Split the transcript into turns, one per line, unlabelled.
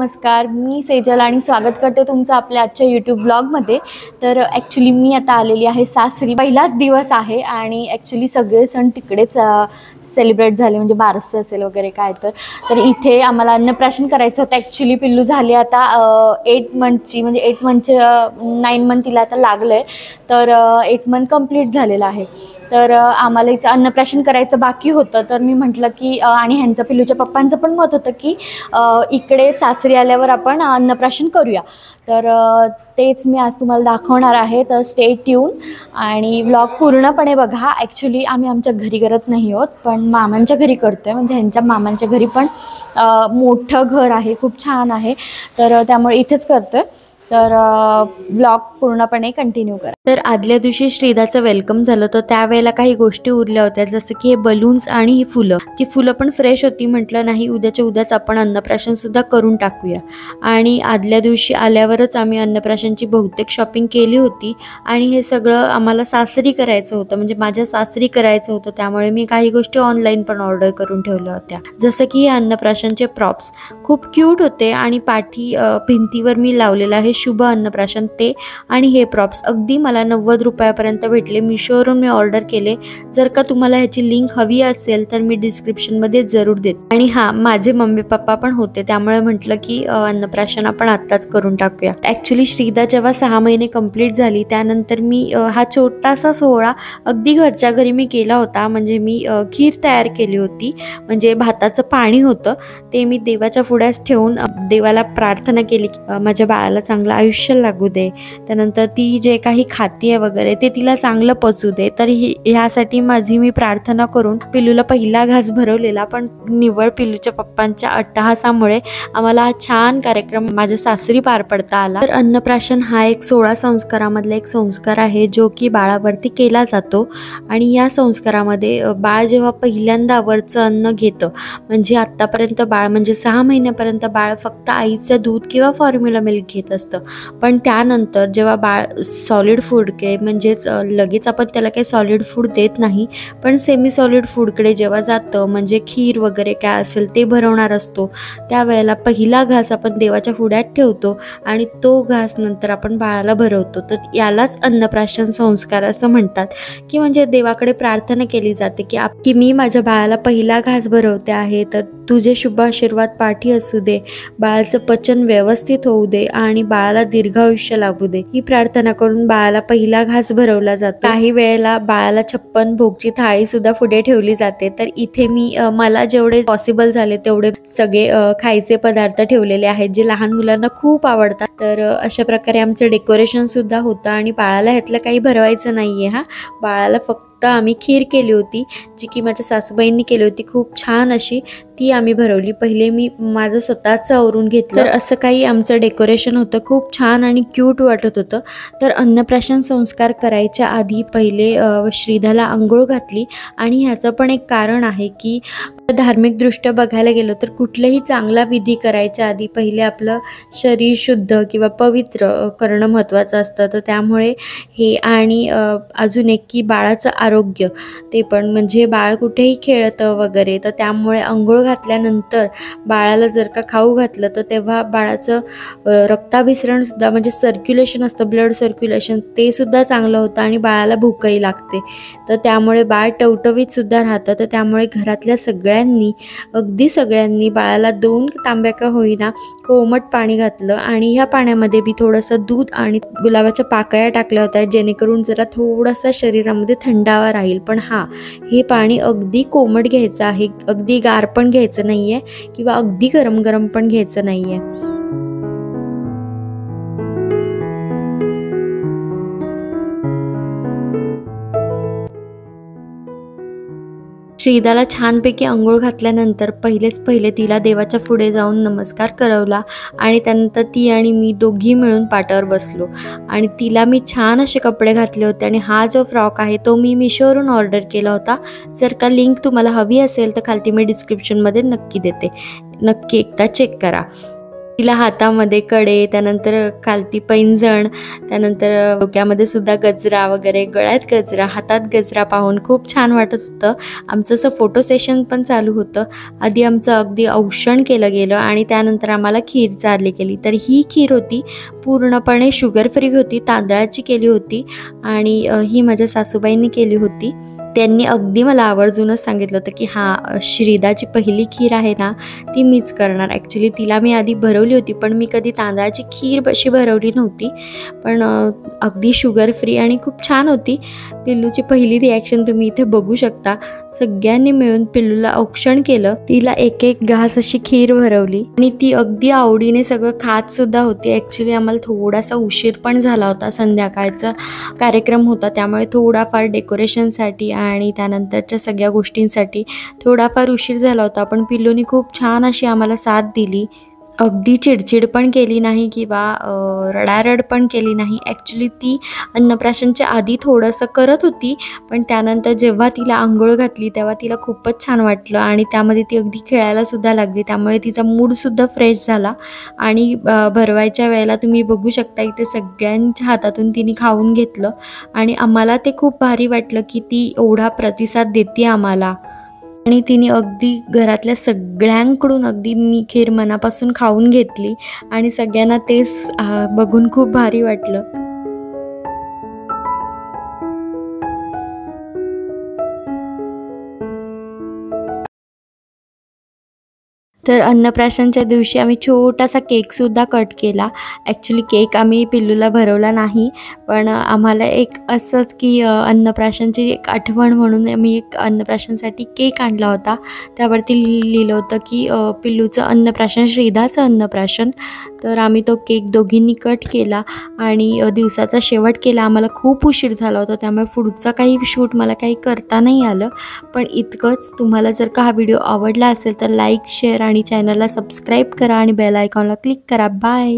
नमस्कार, मी सेजल आणि स्वागत करते तुमचं आपल्या आजच्या यूट्यूब ब्लॉगमध्ये। तर ॲक्च्युली मी आता आलेली आहे सासरी। पहिलाच दिवस आहे आणि ॲक्च्युली सगळे सण तिकडेच सेलिब्रेट झाले, म्हणजे बारस असेल वगैरे काय तर इथे आम्हाला अन्नप्राशन करायचं होतं। ॲक्च्युली पिल्लू झाली आता 8 मंथची, म्हणजे 8 मंथचे 9 मंथ तिला आता लागले, तर 8 मंथ कंप्लीट झालेला आहे। तर आम्हाला इथं अन्नप्राशन करायचं बाकी होतं। तर मी म्हटलं की आणि ह्यांचं पिल्लूच्या पप्पांचं पण मत होतं की इकडे सासरी आल्यावर आपण अन्नप्राशन करूया। तर तेच मी आज तुम्हाला दाखवणार आहे, तर स्टे ट्यून आणि व्लॉग पूर्णपणे बघा। ॲक्च्युली आम्ही आमच्या घरी करत नाही आहोत, पण मामांच्या घरी करतो आहे, म्हणजे ह्यांच्या मामांच्या घरी पण मोठं घर आहे, खूप छान आहे, तर त्यामुळे इथेच करतो आहे। तर व्लॉग पूर्णपणे कंटिन्यू करा। तर आदल्या दिवशी श्रीदाचं वेलकम झालं, तर त्यावेळेला काही गोष्टी उरल्या होत्या, जसं की हे बलून्स आणि ही फुलं। ती फुलं पण फ्रेश होती, म्हटलं नाही उद्याच्या उद्याच आपण अन्नप्राशन सुद्धा करून टाकूया। आणि आदल्या दिवशी आल्यावरच आम्ही अन्नप्राशनची बहुतेक शॉपिंग केली होती आणि हे सगळं आम्हाला सासरी करायचं होतं, म्हणजे माझ्या सासरी करायचं होतं, त्यामुळे मी काही गोष्टी ऑनलाईन पण ऑर्डर करून ठेवल्या होत्या। जसं की हे अन्नप्राशनचे प्रॉप्स खूप क्यूट होते आणि पाठी भिंतीवर मी लावलेलं आहे शुभ अन्नप्राशन ते, आणि हे प्रॉप्स अगदी मला 90 रुपयापर्यंत भेटले। मिशोवरून मी ऑर्डर केले। जर का तुम्हाला ह्याची लिंक हवी असेल तर मी डिस्क्रिप्शनमध्ये जरूर देते। आणि हां, माझे मम्मी पप्पा पण होते, त्यामुळे म्हटलं की अन्नप्राशन आपण आत्ताच करून टाकूया। ॲक्च्युली श्रीदा जेव्हा 6 महिने कंप्लीट झाली त्यानंतर मी हा छोटासा सोहळा अगदी घरच्या घरी मी केला होता। म्हणजे मी खीर तयार केली होती, म्हणजे भाताचं पाणी होतं ते मी देवाच्या पुढ्यास ठेवून देवाला प्रार्थना केली की माझ्या बाळाला चांगलं आयुष्य लागू दे, त्यानंतर ती जे काही खातीये वगैरे ते तिला चांगलं पचू दे। तर ह्यासाठी माझी मी प्रार्थना करून पिल्लूला पहिला घास भरवलेला, पण निव्वळ पिल्लूच्या पप्पांच्या अट्टहासामुळे आम्हाला हा छान कार्यक्रम माझ्या सासरी पार पडता आला। तर अन्नप्राशन हा एक 16 संस्कारामधला एक संस्कार आहे, जो की बाळावरती केला जातो। आणि या संस्कारामध्ये बाळ जेव्हा पहिल्यांदा वरचं अन्न घेतं, म्हणजे आत्तापर्यंत बाळ म्हणजे 6 महिन्यापर्यंत बाळ फक्त आईचं दूध किंवा फॉर्म्युला मिल्क घेत असतं, पण त्यानंतर जेव्हा बाळ सॉलिड फूड म्हणजेच लगेच आपण त्याला काही सॉलिड फूड देत नाही, पण सेमी सॉलिड फूडकडे जेव्हा जातं, म्हणजे खीर वगैरे काय असेल ते भरवणार असतो, त्यावेळेला पहिला घास आपण देवाच्या पुढ्यात ठेवतो आणि तो घास नंतर आपण बाळाला भरवतो। तर यालाच अन्नप्राशन संस्कार असं म्हणतात, की म्हणजे देवाकडे प्रार्थना केली जाते की मी माझ्या बाळाला पहिला घास भरवते आहे, तर तुझे शुभ आशीर्वाद पाठी असू दे, बाळाचं पचन व्यवस्थित होऊ दे आणि बाळाला दीर्घ आयुष्य लाभू दे, ही प्रार्थना करून बाळाला पहिला घास भरवला जातो। काही वेळेला बाळाला 56 भोगची थाळी सुद्धा पुढे ठेवली जाते। तर इथे मी मला जेवढे पॉसिबल झाले तेवढे सगळे खायचे पदार्थ ठेवलेले आहेत, जे लहान मुलांना खूप आवडतात। तर अशा प्रकारे आमचं डेकोरेशन सुद्धा होतं आणि बाळाला ह्यातलं काही भरवायचं नाहीये। हा, बाळाला फक्त आम्ही खीर केली होती, जी की माझ्या सासूबाईंनी केली होती, खूप छान अशी, ती आम्ही भरवली। पहिले मी माझं स्वतःच आवरून घेतलं। तर असं काही आमचं डेकोरेशन होतं, खूप छान आणि क्यूट वाटत होतं। तर अन्नप्राशन संस्कार करायच्या आधी पहिले श्रीदाला अंघोळ घातली, आणि ह्याचं पण एक कारण आहे की धार्मिकदृष्ट्या बघायला गेलो तर कुठलेही चांगला विधी करायच्या आधी पहिले आपलं शरीर शुद्ध किंवा पवित्र करणं महत्त्वाचं असतं। तर त्यामुळे हे, आणि अजून एक की बाळाचं आरोग्य, ते पण म्हणजे बाळ कुठेही खेळतं वगैरे, तर त्यामुळे अंघोळ घातल्यानंतर बाळाला जर का खाऊ घातलं तर तेव्हा बाळाचं रक्ताभिसरणसुद्धा, म्हणजे सर्क्युलेशन असतं, ब्लड सर्क्युलेशन, ते सुद्धा चांगलं होतं आणि बाळाला भूकही लागते, तर त्यामुळे बाळ टवटवीत सुद्धा राहतं। तर त्यामुळे घरातल्या अगदी सगळ्यांनी बाळाला 2 तांब्या का होईना कोमट पाणी घातलं, आणि ह्या पाण्यामध्ये मी थोडंसं दूध आणि गुलाबाच्या पाकळ्या टाकल्या होत्या, जेणेकरून जरा थोडासा शरीरामध्ये थंडावा राहील। पण हां, हे पाणी अगदी कोमट घ्यायचं आहे, अगदी गार पण घ्यायचं नाहीये किंवा अगदी गरम गरम पण घ्यायचं नाहीये। श्रीदाला छानपैकी अंघोळ घातल्यानंतर पहिले तिला देवाच्या पुढे जाऊन नमस्कार करवला, आणि त्यानंतर ती आणि मी दोघी मिळून पाटावर बसलो, आणि तिला मी छान असे कपडे घातले होते। आणि हा जो फ्रॉक आहे तो मी मिशोवरून ऑर्डर केला होता। जर का लिंक तुम्हाला हवी असेल तर खालती मी डिस्क्रिप्शनमध्ये नक्की देते, नक्की एकदा चेक करा। तिला हातामध्ये कडे, त्यानंतर खालती पैंजण, त्यानंतर डोक्यामध्ये सुद्धा गजरा वगैरे, गळ्यात गजरा, हातात गजरा पाहून खूप छान वाटत होतं. आमचं असं फोटो सेशन पण चालू होतं. आधी आमचं अगदी औक्षण केलं गेलं आणि त्यानंतर आम्हाला खीर चारली गेली. तर ही खीर होती पूर्णपणे शुगर फ्री होती, तांदळाची केली होती आणि ही माझ्या सासूबाईंनी केली होती. त्यांनी अगदी मला आवर्जूनच सांगितलं होतं की हां, श्रीदाची पहिली खीर आहे ना ती मीच करणार. ॲक्च्युली तिला मी आधी भरवली होती, पण मी कधी तांदळाची खीर अशी भरवली नव्हती. पण अगदी शुगर फ्री आणि खूप छान होती. पिल्लूची पहिली रिॲक्शन तुम्ही इथे बघू शकता. सगळ्यांनी मिळून पिल्लूला औक्षण केलं. तिला एक एक घास अशी खीर भरवली आणि ती अगदी आवडीने सगळं खात सुद्धा होती. ॲक्च्युली आम्हाला थोडासा उशीर पण झाला होता. संध्याकाळचा कार्यक्रम होता, त्यामुळे थोडाफार डेकोरेशनसाठी आणि त्यानंतरच्या सगळ्या गोष्टींसाठी थोडाफार उशीर झाला होता. पण पिल्लूनी खूप छान अशी आम्हाला साथ दिली. अगदी चिडचिड पण केली नाही किंवा रडारड पण केली नाही. ॲक्च्युली ती अन्नप्राशनच्या आधी थोडंसं करत होती, पण त्यानंतर जेव्हा तिला अंघोळ घातली तेव्हा तिला खूपच छान वाटलं आणि त्यामध्ये ती अगदी खेळायलासुद्धा लागली. त्यामुळे तिचा मूडसुद्धा फ्रेश झाला आणि भरवायच्या वेळेला तुम्ही बघू शकता इथे सगळ्यांच्या हातातून तिने खाऊन घेतलं आणि आम्हाला ते खूप भारी वाटलं की ती एवढा प्रतिसाद देते आम्हाला. आणि तिने अगदी घरातल्या सगळ्यांकडून अगदी मी खीर मनापासून खाऊन घेतली आणि सगळ्यांना तेच बघून खूप भारी वाटलं. तर अन्नप्राशनच्या दिवशी आम्ही छोटासा केकसुद्धा कट केला. ॲक्च्युली केक आम्ही पिल्लूला भरवला नाही, पण आम्हाला एक असंच की अन्नप्राशनची एक आठवण म्हणून आम्ही एक अन्नप्राशनसाठी केक आणला होता. त्यावरती लिहिलं होतं की पिल्लूचं अन्नप्राशन, श्रीदाचं अन्नप्राशन. तर आम्ही तो केक दोघींनी कट केला आणि दिवसाचा शेवट केला. आम्हाला खूप उशीर झाला होता, त्यामुळे पुढचा काही शूट मला काही करता नाही आलं. पण इतकंच, तुम्हाला जर का हा व्हिडिओ आवडला असेल तर लाईक, शेअर आणि चॅनलला सबस्क्राईब करा आणि बेल आयकॉनला क्लिक करा. बाय.